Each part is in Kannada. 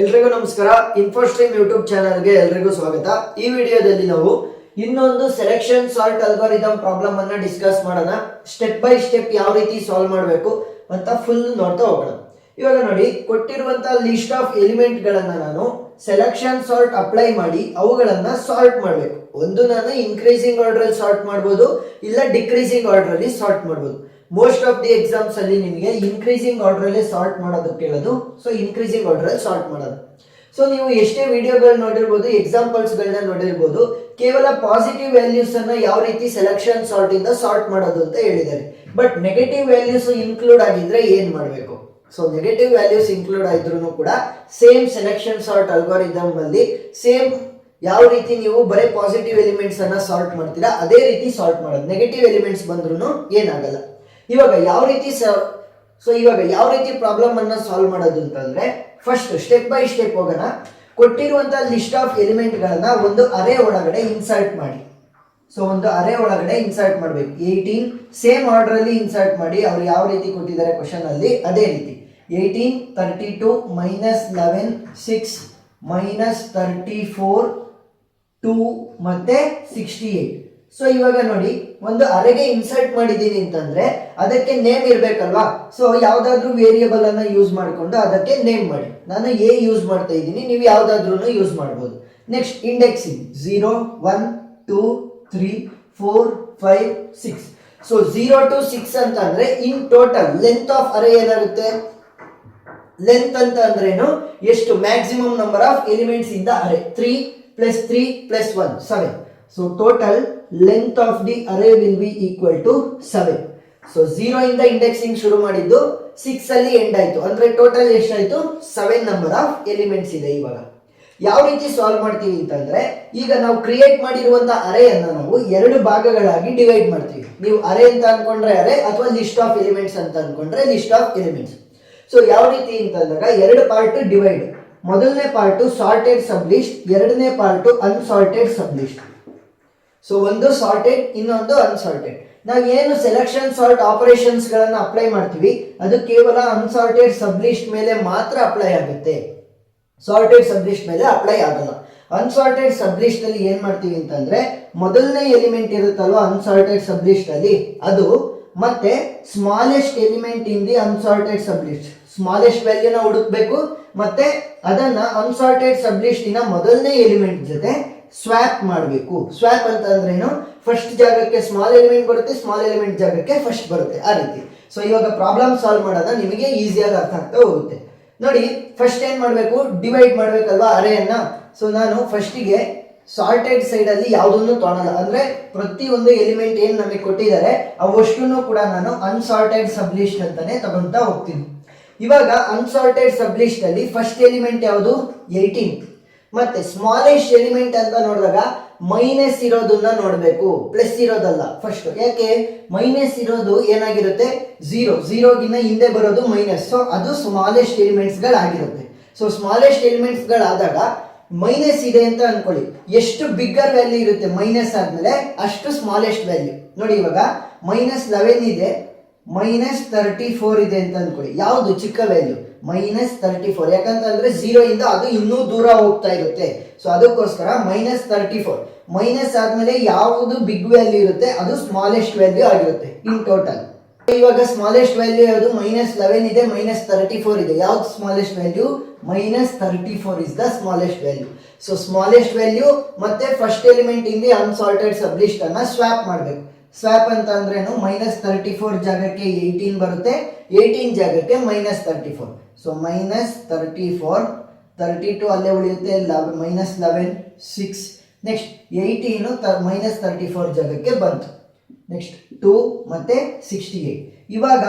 ಎಲ್ರಿಗೂ ನಮಸ್ಕಾರ. ಇನ್ಫೋಸ್ಟ್ರೀಮ್ ಯೂಟ್ಯೂಬ್ ಚಾನಲ್ಗೆ ಎಲ್ರಿಗೂ ಸ್ವಾಗತ. ಈ ವಿಡಿಯೋದಲ್ಲಿ ನಾವು ಇನ್ನೊಂದು ಸೆಲೆಕ್ಷನ್ ಸಾರ್ಟ್ ಅಲ್ಗಾರಿದಮ್ ಪ್ರಾಬ್ಲಮ್ ಅನ್ನ ಡಿಸ್ಕಸ್ ಮಾಡೋಣ. ಸ್ಟೆಪ್ ಬೈ ಸ್ಟೆಪ್ ಯಾವ ರೀತಿ ಸಾಲ್ವ್ ಮಾಡಬೇಕು ಅಂತ ಫುಲ್ ನೋಡ್ತಾ ಹೋಗೋಣ. ಇವಾಗ ನೋಡಿ, ಕೊಟ್ಟಿರುವಂತಹ ಲಿಸ್ಟ್ ಆಫ್ ಎಲಿಮೆಂಟ್ ಗಳನ್ನ ನಾನು ಸೆಲೆಕ್ಷನ್ ಸಾರ್ಟ್ ಅಪ್ಲೈ ಮಾಡಿ ಅವುಗಳನ್ನ ಸಾರ್ಟ್ ಮಾಡಬೇಕು. ಒಂದು ನಾನು ಇನ್ಕ್ರೀಸಿಂಗ್ ಆರ್ಡರ್ ಅಲ್ಲಿ ಸಾರ್ಟ್ ಮಾಡಬಹುದು, ಇಲ್ಲ ಡಿಕ್ರೀಸಿಂಗ್ ಆರ್ಡರ್ ಅಲ್ಲಿ ಸಾರ್ಟ್ ಮಾಡಬಹುದು. ಮೋಸ್ಟ್ ಆಫ್ ದಿ ಎಕ್ಸಾಮ್ಸ್ ಅಲ್ಲಿ ನಿಮಗೆ ಇನ್ಕ್ರೀಸಿಂಗ್ ಆರ್ಡರ್ ಅಲ್ಲಿ ಸಾರ್ಟ್ ಮಾಡೋದು ಕೇಳೋದು. ಸೊ ಇನ್ಕ್ರೀಸಿಂಗ್ ಆರ್ಡರ್ ಅಲ್ಲಿ ಸಾರ್ಟ್ ಮಾಡೋದು. ಸೊ ನೀವು ಎಷ್ಟೇ ವಿಡಿಯೋಗಳು ನೋಡಿರ್ಬೋದು, ಎಕ್ಸಾಂಪಲ್ಸ್ ಗಳನ್ನ ನೋಡಿರ್ಬೋದು, ಕೇವಲ ಪಾಸಿಟಿವ್ ವ್ಯಾಲ್ಯೂಸ್ ಅನ್ನ ಯಾವ ರೀತಿ ಸೆಲೆಕ್ಷನ್ ಸಾರ್ಟ್ ಇಂದ ಸಾರ್ಟ್ ಮಾಡೋದು ಅಂತ ಹೇಳಿದ್ದಾರೆ. ಬಟ್ ನೆಗೆಟಿವ್ ವ್ಯಾಲ್ಯೂಸ್ ಇನ್ಕ್ಲೂಡ್ ಆಗಿದ್ರೆ ಏನ್ ಮಾಡಬೇಕು? ಸೊ ನೆಗೆಟಿವ್ ವ್ಯಾಲ್ಯೂಸ್ ಇನ್ಕ್ಲೂಡ್ ಆಗಿದ್ರು ಕೂಡ ಸೇಮ್ ಸೆಲೆಕ್ಷನ್ ಸಾರ್ಟ್ ಅಲ್ಗಾರಿದಮ್ ಅಲ್ಲಿ ಸೇಮ್ ಯಾವ ರೀತಿ ನೀವು ಬರೀ ಪಾಸಿಟಿವ್ ಎಲಿಮೆಂಟ್ಸ್ ಅನ್ನ ಸಾರ್ಟ್ ಮಾಡ್ತೀರಾ ಅದೇ ರೀತಿ ಸಾರ್ಟ್ ಮಾಡೋದು. ನೆಗೆಟಿವ್ ಎಲಿಮೆಂಟ್ಸ್ ಬಂದ್ರೂ ಏನಾಗಲ್ಲ. ಇವಾಗ ಯಾವ ರೀತಿ ಪ್ರಾಬ್ಲಮ್ ಅನ್ನ ಸಾಲ್ವ್ ಮಾಡೋದು ಅಂತಂದ್ರೆ, ಫಸ್ಟ್ ಸ್ಟೆಪ್ ಬೈ ಸ್ಟೆಪ್ ಹೋಗೋಣ. ಕೊಟ್ಟಿರುವಂತಹ ಲಿಸ್ಟ್ ಆಫ್ ಎಲಿಮೆಂಟ್ ಗಳನ್ನ ಒಂದು ಅರೇ ಒಳಗಡೆ ಇನ್ಸರ್ಟ್ ಮಾಡಿ. ಸೊ ಒಂದು ಅರೇ ಒಳಗಡೆ ಇನ್ಸರ್ಟ್ ಮಾಡಬೇಕು. 18 ಸೇಮ್ ಆರ್ಡರ್ ಅಲ್ಲಿ ಇನ್ಸರ್ಟ್ ಮಾಡಿ. ಅವ್ರು ಯಾವ ರೀತಿ ಕೊಟ್ಟಿದ್ದಾರೆ ಕ್ವಶನ್ ಅಲ್ಲಿ ಅದೇ ರೀತಿ 18, 32, -11, 6, -34, 2 ಮತ್ತೆ 68. ಸೊ ಇವಾಗ ನೋಡಿ, ಒಂದು ಅರೆಗೆ ಇನ್ಸರ್ಟ್ ಮಾಡಿದ್ದೀನಿ ಅಂತಂದ್ರೆ ಅದಕ್ಕೆ ನೇಮ್ ಇರ್ಬೇಕಲ್ವಾ. ಸೊ ಯಾವ್ದಾದ್ರು ವೇರಿಯಬಲ್ ಅನ್ನ ಯೂಸ್ ಮಾಡಿಕೊಂಡು ಅದಕ್ಕೆ ನೇಮ್ ಮಾಡಿ. ನಾನು ಎ ಯೂಸ್ ಮಾಡ್ತಾ ಇದ್ದೀನಿ, ನೀವು ಯಾವ್ದಾದ್ರು ಯೂಸ್ ಮಾಡಬಹುದು. Next indexing 0, 1, 2, 3, 4, 5, 6. ಸೊ 0 to 6 ಅಂತ ಅಂದ್ರೆ ಇನ್ ಟೋಟಲ್ ಲೆಂತ್ ಆಫ್ ಅರೇ ಏನಾಗುತ್ತೆ? ಲೆಂತ್ ಅಂತ ಅಂದ್ರೇನು? ಎಷ್ಟು maximum number of elements in the array. 3 + 3 + 1 7. So total length of the array will be equal to 7. So 0 ಇಂದ ಇಂಡೆಕ್ಸಿಂಗ್ ಶುರು ಮಾಡಿದ್ದು 6 ಅಲ್ಲಿ ಎಂಡ್ ಆಯ್ತು ಅಂದ್ರೆ ಟೋಟಲ್ ಎಷ್ಟಾಯ್ತು? 7 ನಂಬರ್ ಆಫ್ ಎಲಿಮೆಂಟ್ಸ್ ಇದೆ. ಇವಾಗ ಯಾವ ರೀತಿ ಸಾಲ್ವ್ ಮಾಡ್ತೀವಿ ಅಂತಂದ್ರೆ, ಈಗ ನಾವು ಕ್ರಿಯೇಟ್ ಮಾಡಿರುವಂತಹ ಅರೇ ಅನ್ನ ನಾವು ಎರಡು ಭಾಗಗಳಾಗಿ ಡಿವೈಡ್ ಮಾಡ್ತೀವಿ. ನೀವು ಅರೇ ಅಂತ ಅನ್ಕೊಂಡ್ರೆ ಅರೇ, ಅಥವಾ ಲಿಸ್ಟ್ ಆಫ್ ಎಲಿಮೆಂಟ್ಸ್ ಅಂತ ಅನ್ಕೊಂಡ್ರೆ ಲಿಸ್ಟ್ ಆಫ್ ಎಲಿಮೆಂಟ್ಸ್. ಸೊ ಯಾವ ರೀತಿ ಅಂತಂದಾಗ ಎರಡು ಪಾರ್ಟ್ ಡಿವೈಡ್. ಮೊದಲನೇ ಪಾರ್ಟ್ ಸಾರ್ಟೆಡ್ ಸಬ್ ಲಿಸ್ಟ್, ಎರಡನೇ part assorted sub list. So ಒಂದು ಸಾರ್ಟೆಡ್, ಇನ್ನೊಂದು ಅನ್ಸಾರ್ಟೆಡ್. ನಾವು ಏನು ಸೆಲೆಕ್ಷನ್ ಸಾರ್ಟ್ ಆಪರೇಷನ್ಸ್ ಗಳನ್ನ ಅಪ್ಲೈ ಮಾಡ್ತೀವಿ ಅದು ಕೇವಲ ಅನ್ಸಾರ್ಟೆಡ್ ಸಬ್ ಲಿಸ್ಟ್ ಮೇಲೆ ಮಾತ್ರ ಅಪ್ಲೈ ಆಗುತ್ತೆ, ಸಾರ್ಟೆಡ್ ಸಬ್ ಲಿಸ್ಟ್ ಮೇಲೆ ಅಪ್ಲೈ ಆಗಲ್ಲ. ಅನ್ಸಾರ್ಟೆಡ್ ಸಬ್ ಲಿಸ್ಟ್ ಅಲ್ಲಿ ಏನ್ ಮಾಡ್ತೀವಿ ಅಂತಂದ್ರೆ, ಮೊದಲನೇ ಎಲಿಮೆಂಟ್ ಇರುತ್ತಲ್ವಾ ಅನ್ಸಾರ್ಟೆಡ್ ಸಬ್ ಲಿಸ್ಟ್ ಅಲ್ಲಿ ಅದು, ಮತ್ತೆ smallest element in the unsorted sub list, smallest ವ್ಯಾಲ್ಯೂನ ಹುಡುಕ್ಬೇಕು. ಮತ್ತೆ ಅದನ್ನ ಅನ್ಸಾರ್ಟೆಡ್ ಸಬ್ ಲಿಸ್ಟ್ ಇನ ಮೊದಲನೇ ಎಲಿಮೆಂಟ್ ಜೊತೆ ಸ್ವ್ಯಾಪ್ ಮಾಡಬೇಕು. ಸ್ವ್ಯಾಪ್ ಅಂತ ಅಂದ್ರೇನು? ಫಸ್ಟ್ ಜಾಗಕ್ಕೆ ಸ್ಮಾಲ್ ಎಲಿಮೆಂಟ್ ಬರುತ್ತೆ, ಸ್ಮಾಲ್ ಎಲಿಮೆಂಟ್ ಜಾಗಕ್ಕೆ ಫಸ್ಟ್ ಬರುತ್ತೆ, ಆ ರೀತಿ. ಸೊ ಇವಾಗ ಪ್ರಾಬ್ಲಮ್ ಸಾಲ್ವ್ ಮಾಡೋದ ನಿಮಗೆ ಈಸಿಯಾಗಿ ಅರ್ಥ ಆಗ್ತಾ ಹೋಗುತ್ತೆ. ನೋಡಿ, ಫಸ್ಟ್ ಏನ್ ಮಾಡಬೇಕು? ಡಿವೈಡ್ ಮಾಡ್ಬೇಕಲ್ವಾ ಅರೇಯನ್ನ. ಸೊ ನಾನು ಫಸ್ಟಿಗೆ ಸಾರ್ಟೆಡ್ ಸೈಡ್ ಅಲ್ಲಿ ಯಾವುದನ್ನು ತೊಗೊಳಲ್ಲ, ಅಂದ್ರೆ ಪ್ರತಿಯೊಂದು ಎಲಿಮೆಂಟ್ ಏನ್ ನಮಗೆ ಕೊಟ್ಟಿದ್ದಾರೆ ಅವಷ್ಟನ್ನು ಕೂಡ ನಾನು ಅನ್ಸಾರ್ಟೆಡ್ ಸಬ್ ಲಿಸ್ಟ್ ಅಂತಾನೆ ತಗೊಂತಾ ಹೋಗ್ತೀನಿ. ಇವಾಗ ಅನ್ಸಾರ್ಟೆಡ್ ಸಬ್ ಲಿಸ್ಟ್ ಅಲ್ಲಿ ಫಸ್ಟ್ ಎಲಿಮೆಂಟ್ ಯಾವುದು? 18. ಮತ್ತೆ ಸ್ಮಾಲೆಸ್ಟ್ ಎಲಿಮೆಂಟ್ ಅಂತ ನೋಡಿದಾಗ ಮೈನಸ್ ಇರೋದನ್ನ ನೋಡಬೇಕು, ಪ್ಲಸ್ ಇರೋದಲ್ಲ ಫಸ್ಟ್. ಯಾಕೆ? ಮೈನಸ್ ಇರೋದು ಏನಾಗಿರುತ್ತೆ? 0 ಗಿನ್ನ ಹಿಂದೆ ಬರೋದು ಮೈನಸ್. ಸೊ ಅದು ಸ್ಮಾಲೆಸ್ಟ್ ಎಲಿಮೆಂಟ್ಸ್ ಗಳಾಗಿರುತ್ತೆ. ಸೊ ಸ್ಮಾಲೆಸ್ಟ್ ಎಲಿಮೆಂಟ್ಸ್ ಗಳಾದಾಗ ಮೈನಸ್ ಇದೆ ಅಂತ ಅನ್ಕೊಳ್ಳಿ. ಎಷ್ಟು ಬಿಗ್ಗರ್ ವ್ಯಾಲ್ಯೂ ಇರುತ್ತೆ ಮೈನಸ್ ಆದ್ಮೇಲೆ ಅಷ್ಟು ಸ್ಮಾಲೆಸ್ಟ್ ವ್ಯಾಲ್ಯೂ. ನೋಡಿ, ಇವಾಗ -11 ಇದೆ, -34 ಇದೆ ಅಂತ ಅನ್ಕೊಳ್ಳಿ. ಯಾವುದು ಚಿಕ್ಕ ವ್ಯಾಲ್ಯೂ? -34. ಯಾಕಂತಂದ್ರೆ 0 ಇಂದ ಅದು ಇನ್ನೂ ದೂರ ಹೋಗ್ತಾ ಇರುತ್ತೆ. ಸೊ ಅದಕ್ಕೋಸ್ಕರ -34. ಮೈನಸ್ ಆದ್ಮೇಲೆ ಯಾವುದು ಬಿಗ್ ವ್ಯಾಲ್ಯೂ ಇರುತ್ತೆ ಅದು ಸ್ಮಾಲೆಸ್ಟ್ ವ್ಯಾಲ್ಯೂ ಆಗಿರುತ್ತೆ ಇನ್ ಟೋಟಲ್. ಇವಾಗ ಸ್ಮಾಲೆಸ್ಟ್ ವ್ಯಾಲ್ಯೂ ಯಾವುದು? -11 ಇದೆ, -34 ಇದೆ. ಯಾವ್ದು smallest value? -34 is the smallest value. So smallest value ಮತ್ತೆ first element in the unsorted sub list ಅನ್ನ ಸ್ವ್ಯಾಪ್ ಮಾಡಬೇಕು. ಸ್ವ್ಯಾಪ್ ಅಂತ ಅಂದ್ರೇನು? -34 ಜಾಗಕ್ಕೆ 18 ಬರುತ್ತೆ, 18 ಜಾಗಕ್ಕೆ -34. ಸೊ -34, 32 ಅಲ್ಲೇ ಉಳಿಯುತ್ತೆ, -11, 6. ನೆಕ್ಸ್ಟ್ 18 -34 ಜಾಗಕ್ಕೆ ಬಂತು. ನೆಕ್ಸ್ಟ್ 2 ಮತ್ತೆ 68. ಇವಾಗ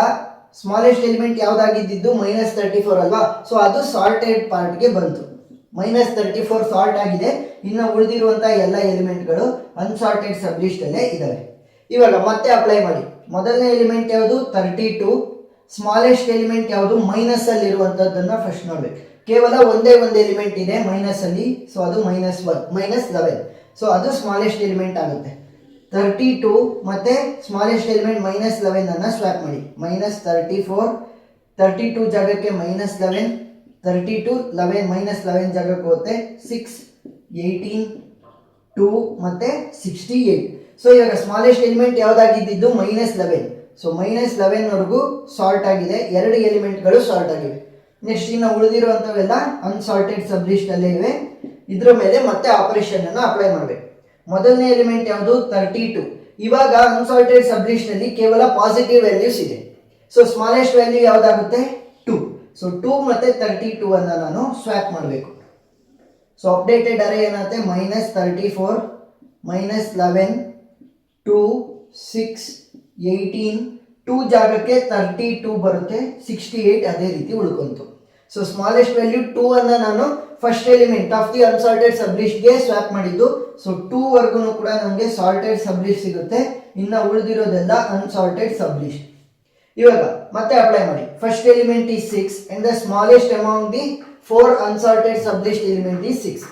ಸ್ಮಾಲೆಸ್ಟ್ ಎಲಿಮೆಂಟ್ ಯಾವ್ದಾಗಿದ್ದು? -34 ಅಲ್ವಾ. ಸೊ ಅದು ಸಾರ್ಟೆಡ್ ಪಾರ್ಟ್ಗೆ ಬಂತು. -34 ಸಾರ್ಟ್ ಆಗಿದೆ. ಇನ್ನು ಉಳಿದಿರುವಂತಹ ಎಲ್ಲ ಎಲಿಮೆಂಟ್ಗಳು ಅನ್ಸಾರ್ಟೆಡ್ ಸಬ್ ಲಿಸ್ಟ್ ಅಲ್ಲೇ ಇದಾವೆ. ಇವಾಗ ಮತ್ತೆ ಅಪ್ಲೈ ಮಾಡಿ. ಮೊದಲನೇ ಎಲಿಮೆಂಟ್ ಯಾವುದು? 32. ಸ್ಮಾಲೆಸ್ಟ್ ಎಲಿಮೆಂಟ್ ಯಾವುದು? ಮೈನಸ್ ಅಲ್ಲಿ ಇರುವಂತದ್ದನ್ನ ಫಸ್ಟ್ ನೋಡ್ಬೇಕು. ಕೇವಲ ಒಂದೇ ಒಂದು ಎಲಿಮೆಂಟ್ ಇದೆ ಮೈನಸ್ ಅಲ್ಲಿ, ಸೊ ಅದು -11. ಸೊ ಅದು ಸ್ಮಾಲೆಸ್ಟ್ ಎಲಿಮೆಂಟ್ ಆಗುತ್ತೆ. 32 ಮತ್ತೆ ಸ್ಮಾಲೆಸ್ಟ್ ಎಲಿಮೆಂಟ್ -11 ಅನ್ನ ಸ್ವ್ಯಾಪ್ ಮಾಡಿ. -34, 32 ಜಾಗಕ್ಕೆ -11, 32 11 -11 ಜಾಗಕ್ಕೆ ಹೋಗುತ್ತೆ 6 18 2 ಮತ್ತೆ 68. ಸೊ ಇವಾಗ ಸ್ಮಾಲೆಸ್ಟ್ ಎಲಿಮೆಂಟ್ ಯಾವ್ದಾಗಿದ್ದು -11. ಸೊ -11 ವರೆಗೂ ಸಾರ್ಟ್ ಆಗಿದೆ, 2 ಎಲಿಮೆಂಟ್ಗಳು ಸಾರ್ಟ್ ಆಗಿವೆ. ನೆಕ್ಸ್ಟ್ ಇನ್ನು ಉಳಿದಿರುವಂಥವೆಲ್ಲ ಅನ್ಸಾರ್ಟೆಡ್ ಸಬ್ ಲಿಸ್ಟ್ ಅಲ್ಲೇ ಇವೆ. ಇದ್ರ ಮೇಲೆ ಮತ್ತೆ ಆಪರೇಷನ್ ಅನ್ನು ಅಪ್ಲೈ ಮಾಡಬೇಕು. ಮೊದಲನೇ ಎಲಿಮೆಂಟ್ ಯಾವುದು 32. ಇವಾಗ ಅನ್ಸಾರ್ಟೆಡ್ ಸಬ್ ಲಿಸ್ಟ್ ಅಲ್ಲಿ ಕೇವಲ ಪಾಸಿಟಿವ್ ವ್ಯಾಲ್ಯೂಸ್ ಇದೆ. ಸೊ ಸ್ಮಾಲೆಸ್ಟ್ ವ್ಯಾಲ್ಯೂ ಯಾವ್ದಾಗುತ್ತೆ 2. ಸೊ 2 ಮತ್ತೆ 32 ಅನ್ನ ನಾನು ಸ್ವ್ಯಾಪ್ ಮಾಡಬೇಕು. ಸೊ ಅಪ್ಡೇಟೆಡ್ ಅರೇ ಏನಾಗುತ್ತೆ -34 -11 2 6 18 2 ಜಾಗಕ್ಕೆ 32 ಬರುತ್ತೆ, 68 ಅದೇ ರೀತಿ ಉಳ್ಕೊಂತು. ಸೊ ಸ್ಮಾಲೆಸ್ಟ್ ವ್ಯಾಲ್ಯೂ 2 ಅನ್ನ ನಾನು first element of the unsorted sub list ಗೆ ಸ್ವ್ಯಾಪ್ ಮಾಡಿದ್ದು. ಸೊ 2 ವರ್ಗು ಕೂಡ ನಮಗೆ ಸಾರ್ಟೆಡ್ ಸಬ್ ಲಿಸ್ಟ್ ಸಿಗುತ್ತೆ. ಇನ್ನ ಉಳಿದಿರೋದೆಲ್ಲ ಅನ್ಸಾರ್ಟೆಡ್ ಸಬ್ ಲಿಸ್ಟ್. ಇವಾಗ ಮತ್ತೆ ಅಪ್ಲೈ ಮಾಡಿ. First element is 6 and the smallest among the 4 unsorted sublist element is 6.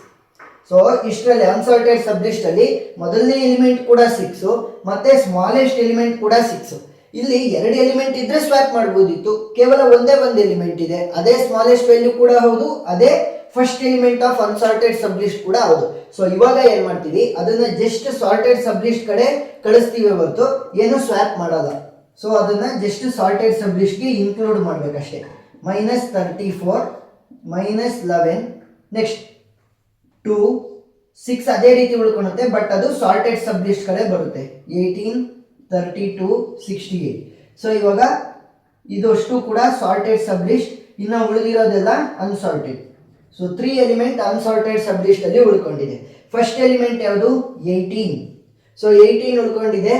So ಇಷ್ಟರಲ್ಲಿ ಅನ್ಸಾರ್ಟೆಡ್ ಸಬ್ ಲಿಸ್ಟ್ ಅಲ್ಲಿ ಮೊದಲನೇ ಎಲಿಮೆಂಟ್ ಕೂಡ 6 ಮತ್ತೆ ಸ್ಮಾಲೆಸ್ಟ್ ಎಲಿಮೆಂಟ್ ಕೂಡ 6. ಇಲ್ಲಿ 2 ಎಲಿಮೆಂಟ್ ಇದ್ರೆ ಸ್ವ್ಯಾಪ್ ಮಾಡಬಹುದಿತ್ತು, ಕೇವಲ ಒಂದೇ ಒಂದು ಎಲಿಮೆಂಟ್ ಇದೆ. ಅದೇ ಸ್ಮಾಲೆಸ್ಟ್ ವ್ಯಾಲ್ಯೂ ಕೂಡ ಹೌದು, ಅದೇ first element of assorted sub list ಕೂಡ ಹೌದು. ಸೊ ಇವಾಗ ಏನ್ ಮಾಡ್ತೀವಿ, ಅದನ್ನ ಜಸ್ಟ್ ಸಾರ್ಟೆಡ್ ಸಬ್ ಲಿಸ್ಟ್ ಕಡೆ ಕಳಿಸ್ತೀವಿ ಹೊರತು ಏನು ಸ್ವ್ಯಾಪ್ ಮಾಡಲ್ಲ. ಸೊ ಅದನ್ನ ಜಸ್ಟ್ ಸಾರ್ಟೆಡ್ ಸಬ್ ಲಿಸ್ಟ್ ಗೆ ಇನ್ಕ್ಲೂಡ್ ಮಾಡ್ಬೇಕಷ್ಟೇ. -34 -11 ನೆಕ್ಸ್ಟ್ 2 6 ಅದೇ ರೀತಿ ಉಳ್ಕೊಳುತ್ತೆ, ಬಟ್ ಅದು ಸಾರ್ಟೆಡ್ ಸಬ್ ಲಿಸ್ಟ್ ಕಡೆ ಬರುತ್ತೆ. 18 32 68. ಸೊ ಇವಾಗ ಇದಷ್ಟು ಕೂಡ ಸಾರ್ಟೆಡ್ ಸಬ್ ಲಿಸ್ಟ್. ಇನ್ನು ಉಳಿದಿರೋದೆಲ್ಲ assorted. So 3 element assorted sub list ಅಲ್ಲಿ ಉಳ್ಕೊಂಡಿದೆ. ಫಸ್ಟ್ ಎಲಿಮೆಂಟ್ ಯಾವುದು 18. ಸೊ 18 ಉಳ್ಕೊಂಡಿದೆ.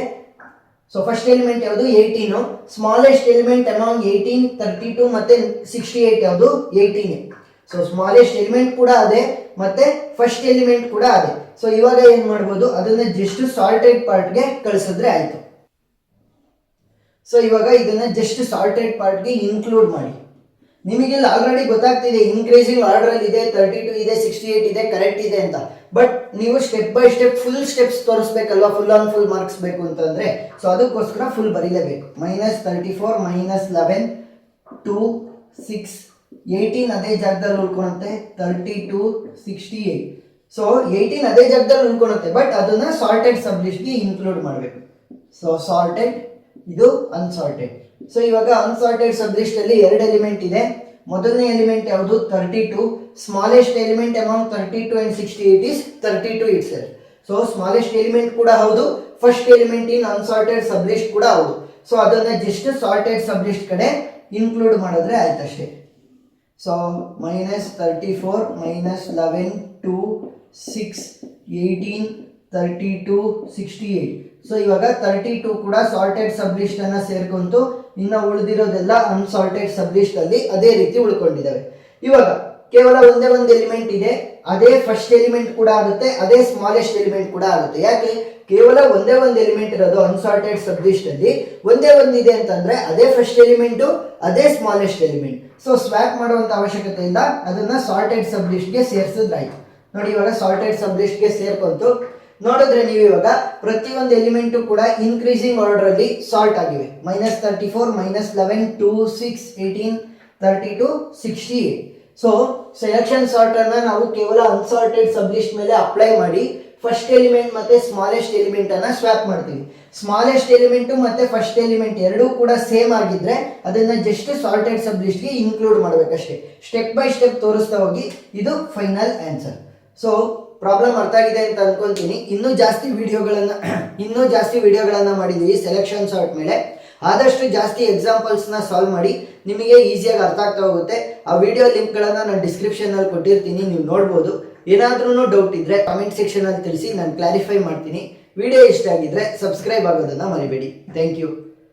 ಸೊ ಫಸ್ಟ್ ಎಲಿಮೆಂಟ್ ಯಾವುದು 18. ಸ್ಮಾಲೆಸ್ಟ್ ಎಲಿಮೆಂಟ್ ಅಮಾಂಗ್ 18 32 ಮತ್ತೆ 68 ಯಾವುದು 18. ಸೊ ಸ್ಮಾಲೆಸ್ಟ್ ಎಲಿಮೆಂಟ್ ಕೂಡ ಅದೇ ಮತ್ತೆ ಫಸ್ಟ್ ಎಲಿಮೆಂಟ್ ಕೂಡ ಅದೇ. ಸೊ ಇವಾಗ ಏನ್ ಮಾಡ್ಬೋದು, ಅದನ್ನ ಜಸ್ಟ್ ಸಾರ್ಟೆಡ್ ಪಾರ್ಟ್ ಗೆ ಕಳಿಸಿದ್ರೆ ಆಯ್ತು. ಸೊ ಇವಾಗ ಇದನ್ನ ಜಸ್ಟ್ ಸಾರ್ಟೆಡ್ ಪಾರ್ಟ್ ಗೆ ಇನ್ಕ್ಲೂಡ್ ಮಾಡಿ. ನಿಮಗೆ ಆಲ್ರೆಡಿ ಗೊತ್ತಾಗ್ತಿದೆ ಇನ್ಕ್ರೀಸಿಂಗ್ ಆರ್ಡರ್ ಅಲ್ಲಿ ಇದೆ, 32 ಇದೆ, 68 ಇದೆ, ಕರೆಕ್ಟ್ ಇದೆ ಅಂತ. ಬಟ್ ನೀವು step by step full steps ತೋರಿಸ್ಬೇಕಲ್ವಾ, ಫುಲ್ ಆನ್ ಫುಲ್ ಮಾರ್ಕ್ಸ್ ಬೇಕು ಅಂತಂದ್ರೆ. ಸೊ ಅದಕ್ಕೋಸ್ಕರ ಫುಲ್ ಬರೀಲೇಬೇಕು. -34 -11 2 6 18 ಅದೇ ಜಾಗದಲ್ಲಿ ಉಳ್ಕೊಳುತ್ತೆ, 32 68. ಸೊ 18 ಅದೇ ಜಾಗದಲ್ಲಿ ಉಳ್ಕೊಳುತ್ತೆ, ಬಟ್ ಅದನ್ನ ಸಾರ್ಟೆಡ್ ಸಬ್ ಲಿಸ್ಟ್ ಗೆ ಇನ್ಕ್ಲೂಡ್ ಮಾಡಬೇಕು. ಸೊ ಸಾರ್ಟೆಡ್, ಇದು ಅನ್ಸಾರ್ಟೆಡ್. ಸೊ ಇವಾಗ ಅನ್ಸಾರ್ಟೆಡ್ ಸಬ್ ಲಿಸ್ಟ್ ಅಲ್ಲಿ 2 ಎಲಿಮೆಂಟ್ ಇದೆ. ಮೊದಲನೇ ಎಲಿಮೆಂಟ್ ಯಾವುದು 32. Smallest element among 32 and 68 is 32 itself. So smallest element ಕೂಡ ಹೌದು, ಫಸ್ಟ್ ಎಲಿಮೆಂಟ್ ಇನ್ ಅನ್ಸಾರ್ಟೆಡ್ ಸಬ್ ಲಿಸ್ಟ್ ಕೂಡ ಹೌದು. ಸೊ ಅದನ್ನ ಜಸ್ಟ್ ಸಾರ್ಟೆಡ್ ಸಬ್ ಲಿಸ್ಟ್ ಕಡೆ ಇನ್ಕ್ಲೂಡ್ ಮಾಡಿದ್ರೆ ಆಯ್ತಷ್ಟೇ. ಸೊ -34 -11 2 6 18 32 68. ಸೊ ಇವಾಗ 32 ಕೂಡ ಸಾರ್ಟೆಡ್ ಸಬ್ ಲಿಸ್ಟ್ ಅನ್ನ ಸೇರ್ಕೊಂತು. ಇನ್ನು ಉಳಿದಿರೋದೆಲ್ಲ ಅನ್ಸಾರ್ಟೆಡ್ ಸಬ್ ಲಿಸ್ಟ್ ಅಲ್ಲಿ ಅದೇ ರೀತಿ ಉಳ್ಕೊಂಡಿದ್ದಾವೆ. ಇವಾಗ ಕೇವಲ ಒಂದೇ ಒಂದು ಎಲಿಮೆಂಟ್ ಇದೆ, ಅದೇ ಫಸ್ಟ್ ಎಲಿಮೆಂಟ್ ಕೂಡ ಆಗುತ್ತೆ, ಅದೇ ಸ್ಮಾಲೆಸ್ಟ್ ಎಲಿಮೆಂಟ್ ಕೂಡ ಆಗುತ್ತೆ. ಯಾಕೆ, ಕೇವಲ ಒಂದೇ ಒಂದು ಎಲಿಮೆಂಟ್ ಇರೋದು ಅನ್ಸಾರ್ಟೆಡ್ ಸಬ್ ಲಿಸ್ಟ್ ಅಲ್ಲಿ. ಒಂದೇ ಒಂದು ಇದೆ ಅಂತಂದ್ರೆ ಅದೇ ಫಸ್ಟ್ ಎಲಿಮೆಂಟು, ಅದೇ ಸ್ಮಾಲೆಸ್ಟ್ ಎಲಿಮೆಂಟ್. ಸೊ ಸ್ವ್ಯಾಪ್ ಮಾಡುವಂತ ಅವಶ್ಯಕತೆ ಇಲ್ಲ, ಅದನ್ನ ಸಾರ್ಟೆಡ್ ಸಬ್ ಲಿಸ್ಟ್ ಗೆ ಸೇರಿಸಿದ್ರಾಯ್ತು. ನೋಡಿ ಇವಾಗ ಸಾರ್ಟೆಡ್ ಸಬ್ ಲಿಸ್ಟ್ ಗೆ ಸೇರ್ಕೊಂತು. ನೋಡಿದ್ರೆ ನೀವು ಇವಾಗ ಪ್ರತಿಯೊಂದು ಎಲಿಮೆಂಟು ಕೂಡ ಇನ್ಕ್ರೀಸಿಂಗ್ ಆರ್ಡರ್ ಅಲ್ಲಿ ಸಾರ್ಟ್ ಆಗಿವೆ. -34 -11 2 6 18 32 68. ಸೊ ಸೆಲೆಕ್ಷನ್ ಸಾರ್ಟ್ ಅನ್ನ ನಾವು ಕೇವಲ ಅನ್ಸಾರ್ಟೆಡ್ ಸಬ್ ಲಿಸ್ಟ್ ಮೇಲೆ ಅಪ್ಲೈ ಮಾಡಿ ಫಸ್ಟ್ ಎಲಿಮೆಂಟ್ ಮತ್ತೆ ಸ್ಮಾಲೆಸ್ಟ್ ಎಲಿಮೆಂಟ್ ಅನ್ನ ಸ್ವ್ಯಾಪ್ ಮಾಡ್ತೀವಿ. ಸ್ಮಾಲೆಸ್ಟ್ ಎಲಿಮೆಂಟ್ ಮತ್ತೆ ಫಸ್ಟ್ ಎಲಿಮೆಂಟ್ ಎರಡೂ ಕೂಡ ಸೇಮ್ ಆಗಿದ್ರೆ ಅದನ್ನ ಜಸ್ಟ್ ಸಾರ್ಟೆಡ್ ಸಬ್ ಲಿಸ್ಟ್ ಗೆ ಇನ್ಕ್ಲೂಡ್ ಮಾಡಬೇಕಷ್ಟೇ. ಸ್ಟೆಪ್ ಬೈ ಸ್ಟೆಪ್ ತೋರಿಸ್ತಾ ಹೋಗಿ. ಇದು ಫೈನಲ್ ಆನ್ಸರ್. ಸೊ ಪ್ರಾಬ್ಲಮ್ ಅರ್ಥ ಆಗಿದೆ ಅಂತ ಅನ್ಕೊಂತೀನಿ. ಇನ್ನೂ ಜಾಸ್ತಿ ವಿಡಿಯೋಗಳನ್ನ ಮಾಡಿದೀವಿ ಸೆಲೆಕ್ಷನ್ ಸಾರ್ಟ್ ಮೇಲೆ. ಆದಷ್ಟು ಜಾಸ್ತಿ ಎಕ್ಸಾಂಪಲ್ಸ್ನ ಸಾಲ್ವ್ ಮಾಡಿ ನಿಮಗೆ ಈಸಿಯಾಗಿ ಅರ್ಥ ಆಗ್ತಾ ಹೋಗುತ್ತೆ. ಆ ವಿಡಿಯೋ ಲಿಂಕ್ಗಳನ್ನು ನಾನು ಡಿಸ್ಕ್ರಿಪ್ಷನಲ್ಲಿ ಕೊಟ್ಟಿರ್ತೀನಿ, ನೀವು ನೋಡ್ಬೋದು. ಏನಾದ್ರೂ ಡೌಟ್ ಇದ್ದರೆ ಕಮೆಂಟ್ ಸೆಕ್ಷನಲ್ಲಿ ತಿಳಿಸಿ, ನಾನು ಕ್ಲಾರಿಫೈ ಮಾಡ್ತೀನಿ. ವಿಡಿಯೋ ಇಷ್ಟ ಆಗಿದ್ರೆ ಸಬ್ಸ್ಕ್ರೈಬ್ ಆಗೋದನ್ನು ಮರಿಬೇಡಿ. Thank you.